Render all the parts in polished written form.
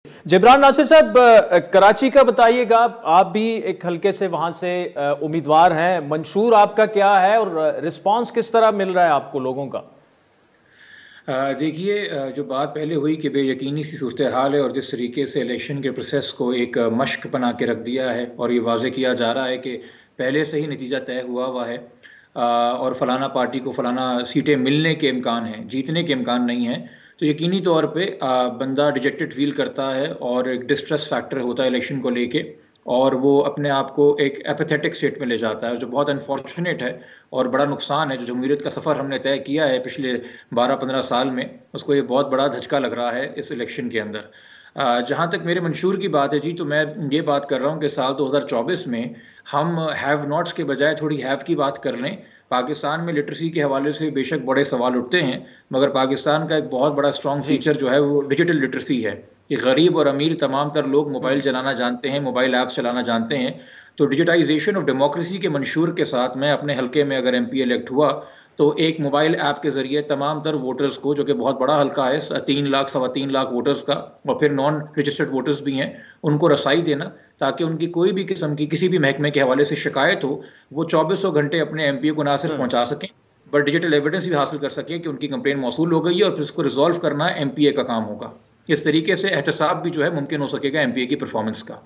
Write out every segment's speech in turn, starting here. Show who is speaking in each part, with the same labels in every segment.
Speaker 1: जिब्रान नासिर साहब, कराची का बताइएगा। आप भी एक हल्के से वहां से उम्मीदवार हैं, मंशूर आपका क्या है और रिस्पांस किस तरह मिल रहा है आपको लोगों का?
Speaker 2: देखिए, जो बात पहले हुई कि बेयकीनी सी सूरत हाल है और जिस तरीके से इलेक्शन के प्रोसेस को एक मश्क बना के रख दिया है और ये वाजे किया जा रहा है कि पहले से ही नतीजा तय हुआ है और फलाना पार्टी को फलाना सीटें मिलने के इम्कान हैं, जीतने के इम्कान नहीं हैं, तो यकीनी तौर पे बंदा डिजेक्टेड फील करता है और एक डिस्ट्रेस फैक्टर होता है इलेक्शन को लेके, और वो अपने आप को एक एपैथेटिक स्टेट में ले जाता है, जो बहुत अनफॉर्चुनेट है और बड़ा नुकसान है। जो जमहूरियत का सफ़र हमने तय किया है पिछले 12-15 साल में, उसको ये बहुत बड़ा धचका लग रहा है इस इलेक्शन के अंदर। जहाँ तक मेरे मंशूर की बात है जी, तो मैं ये बात कर रहा हूँ कि साल 2024 में हम हैव नॉट्स के बजाय थोड़ी हैव की बात कर लें। पाकिस्तान में लिटरेसी के हवाले से बेशक बड़े सवाल उठते हैं, मगर पाकिस्तान का एक बहुत बड़ा स्ट्रॉन्ग
Speaker 1: जी।
Speaker 2: फीचर जो है वो डिजिटल लिटरेसी है कि गरीब और अमीर तमाम तर लोग मोबाइल
Speaker 1: हम्म।
Speaker 2: चलाना जानते हैं, मोबाइल ऐप्स चलाना जानते हैं। तो डिजिटाइजेशन ऑफ डेमोक्रेसी के मंशूर के साथ मैं अपने हल्के में अगर एमपी इलेक्ट हुआ तो एक मोबाइल ऐप के जरिए तमाम तर वोटर्स को, जो कि बहुत बड़ा हल्का है, 3 लाख 3.25 लाख वोटर्स का, और फिर नॉन रजिस्टर्ड वोटर्स भी हैं, उनको रसाई देना, ताकि उनकी कोई भी किस्म की किसी भी महकमे के हवाले से शिकायत हो, वो 2400 घंटे अपने एमपी को ना सिर्फ
Speaker 1: हम्म।
Speaker 2: पहुंचा सकें बट डिजिटल एविडेंस भी हासिल कर सकें कि उनकी कंप्लेन मौसूल हो गई है और फिर उसको रिजॉल्व करना एमपीए का काम होगा। इस तरीके से एहतसाब भी जो है मुमकिन हो सकेगा एमपीए की परफॉर्मेंस का।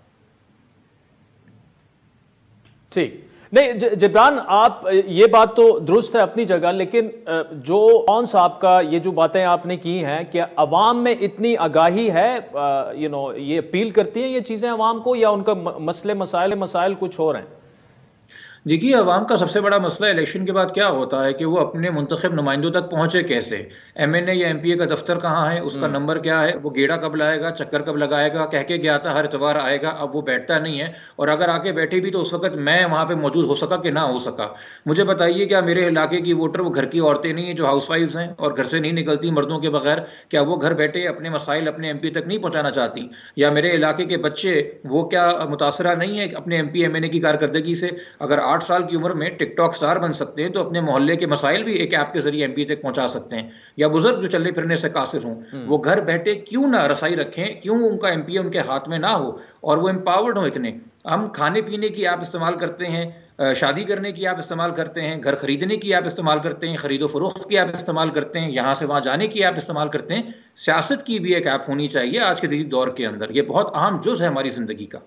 Speaker 1: ठीक। नहीं, जिब्रान, आप ये बात तो दुरुस्त है अपनी जगह, लेकिन जो कौन सा आपका ये जो बातें आपने की हैं, क्या अवाम में इतनी आगाही है, ये अपील करती हैं ये चीजें अवाम को, या उनका मसले मसाइल कुछ और हैं?
Speaker 2: देखिए, अवाम का सबसे बड़ा मसला इलेक्शन के बाद क्या होता है कि वो अपने मुंतखब नुमाइंदों तक पहुंचे कैसे। एमएनए या एमपीए का दफ्तर कहाँ है, उसका
Speaker 1: हम्म।
Speaker 2: नंबर क्या है, वो गेड़ा कब लाएगा, चक्कर कब लगाएगा, कह के गया था हर इतवार आएगा, अब वो बैठता नहीं है, और अगर आके बैठे भी तो उस वक्त मैं वहां पे मौजूद हो सका कि ना हो सका। मुझे बताइए, क्या मेरे इलाके की वोटर वो घर की औरतें नहीं है जो हाउस वाइफ्स हैं और घर से नहीं निकलती मर्दों के बगैर, क्या वो घर बैठे अपने मसाइल अपने एमपी तक नहीं पहुंचाना चाहती? या मेरे इलाके के बच्चे, वो क्या मुतासरा नहीं है अपने एमपी एमएनए की कारकर्दगी से? अगर 8 साल की उम्र में टिकटॉक स्टार बन सकते हैं तो अपने मोहल्ले के मसाइल भी एक ऐप के जरिए एमपी तक पहुंचा सकते हैं। या बुजुर्ग जो चलने फिरने से कासिर हों,
Speaker 1: हम्म।
Speaker 2: वो घर बैठे क्यों ना रसाई रखें, क्यों उनका एमपी उनके हाथ में ना हो और वो एम्पावर्ड हो इतने। हम खाने पीने की ऐप इस्तेमाल करते हैं, शादी करने की ऐप इस्तेमाल करते हैं, घर खरीदने की ऐप इस्तेमाल करते हैं, खरीदो फरोख्त की ऐप इस्तेमाल करते हैं, यहाँ से वहाँ जाने की ऐप इस्तेमाल करते हैं। सियासत की भी एक ऐप होनी चाहिए आज के दौर के अंदर, ये बहुत अहम जुज़ है हमारी ज़िंदगी का।